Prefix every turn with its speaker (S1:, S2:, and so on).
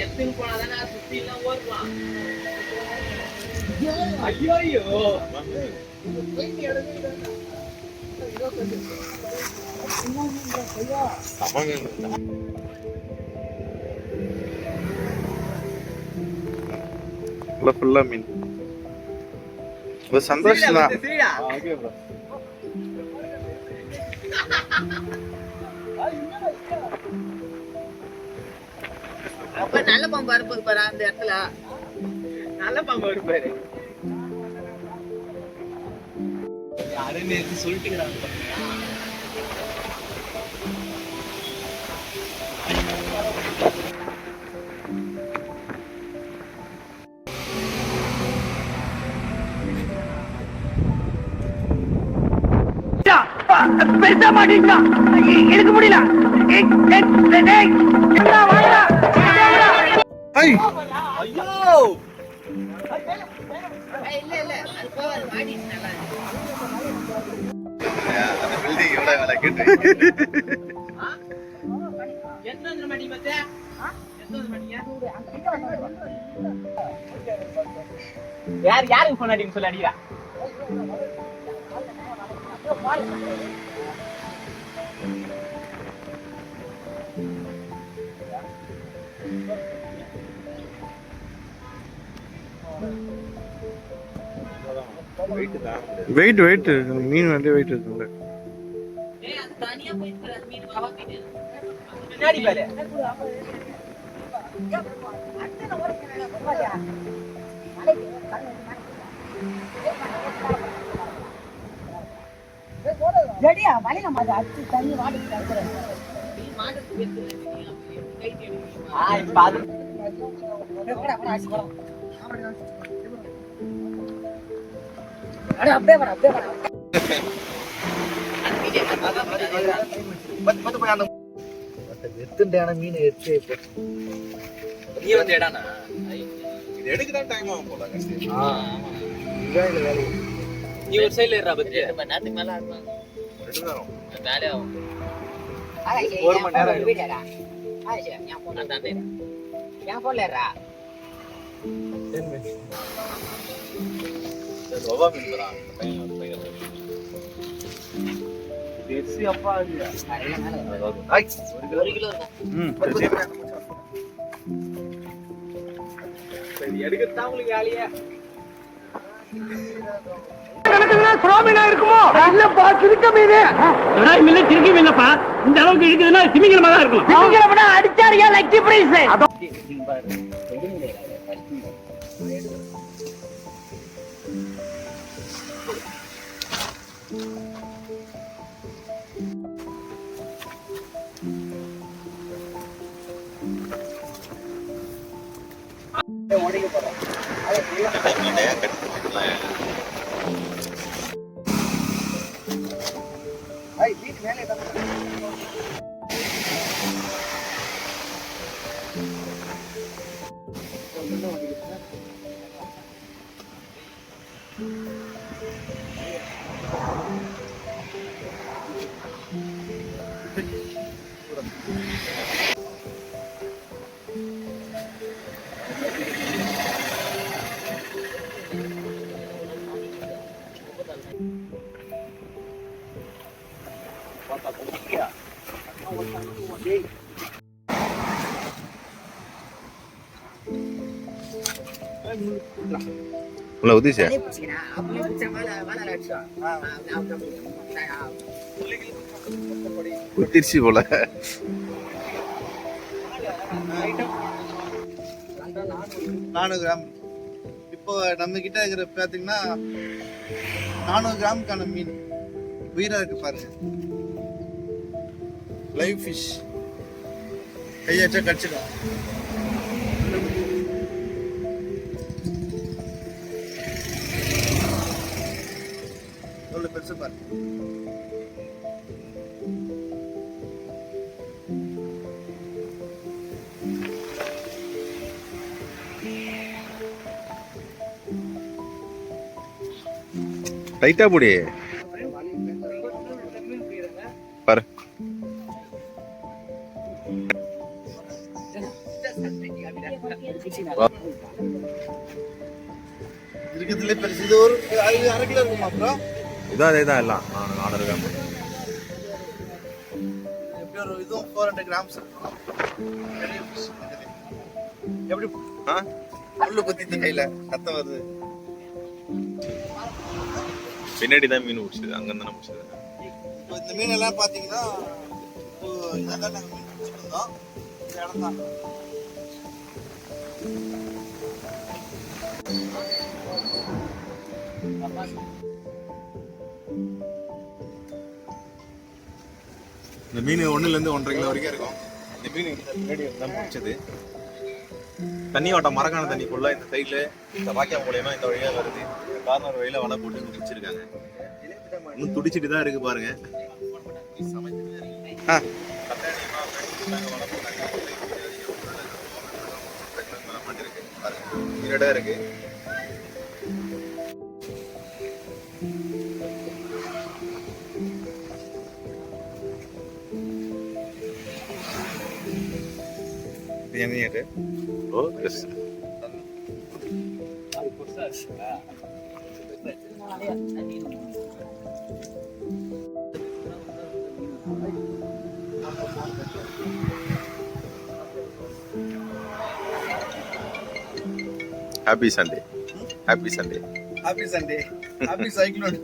S1: எத்தனை போனாதானே சுத்தி எல்லாம் ஓடுவான். ஐயோ ஐயோ
S2: ஃபுல்லா மீன். சந்தோஷம் தான்.
S1: அப்ப நல்ல பாம்பு இருப்பாரு பாரு அந்த இடத்துல. நல்ல பாம்பு இருப்பாரு. யாருன்னு சொல்லிட்டுக்கிறாங்க. பெருசா மாட்டீங்களா? எடுக்க முடியல. யாருக்கு போன் அடின்னு சொல்லி அடிக்கிறா?
S2: வெயிட் வெயிட் மீன் வந்து வெயிட் இருக்குல்ல.
S3: மீன் எடுத்து
S1: நீ வந்து எடானா
S2: எடுக்கதான் டைம் ஆகும் போல.
S1: நீ ஒரு சைடுல இருடா பத்தி நேரத்துக்கு மேல ஆகும். வேலை ஆகும்.
S3: ஒரு மணி நேரம்
S1: வீடியோடா. ஆயிஷா நான் போன் தான் தேரா. ஏன் போன்ல இருடா.
S2: ரோவா மீன் வரா. பையன் தேசி அப்பா இல்ல.
S1: ஐ 1 கிலோ இருக்கும்.
S2: சரி எடுக்கத்தான் உங்களுக்கு வேலையே.
S3: சுறாமீனா இருக்குமோ? இல்லப்பா, திருக்க மீனே.
S4: மீன் திருக்கி மீனப்பா. இந்த அளவுக்கு இருக்குதுன்னா திமிங்கலமா தான் இருக்கும்.
S3: திமிங்கலம்னா அடிச்சாரியா லக்கி பிரைஸ்.
S2: உள்ள உதிசே திருச்சி போல 400 கிராம். இப்போ நம்ம கிட்ட இருக்கிற பாத்தீங்கன்னா 400 கிராமுக்கான மீன் உயிரா இருக்கு பாருங்க. லைவ் ஃபிஷ் கையாச்சா கடிச்சிடும். எவ்வளவு பெருசு பாருங்க. டைட்டா போடி.
S5: பாரு.
S2: இருக்கிறதுல பெருசு இது ஒரு அரை கிலோ இருக்குமா அப்புறம்
S5: இதான் அதேதான் எல்லாம் 400 கிராம்.
S2: எப்படி ஒரு இதுவும் 400 கிராம்ஸ் எப்படி முள்ளு குத்திட்டு கையில ரத்தம் வருது.
S5: பின்னாடி தான் மீன் பிடிச்சது, அங்கிருந்து தானே பிடிச்சது.
S2: இப்போ இந்த மீன் எல்லாம் பாத்தீங்கன்னா இப்போ இதான் நாங்கள் மீன் பிடிச்சிட்டு இருந்தோம். இந்த இடம் தான்
S5: இந்த மீன் 1.5 கிலோ வரைக்கும் இருக்கும். இந்த மீன் பின்னாடி தான் பிடிச்சது. தண்ணி ஓட்டம் மரக்கான தண்ணி ஃபுல்லாக இந்த சைடில் இந்த வாக்கியா மூலியமா இந்த வழியாக வருது. இந்த கார்னர் வழியில் வலை போட்டு துடிச்சிருக்காங்க. இன்னும் துடிச்சிட்டு தான் இருக்கு பாருங்க. இடம் இருக்கு. ஓ S. Happy Sunday. Happy Sunday.
S2: Happy Sunday. Happy cyclone.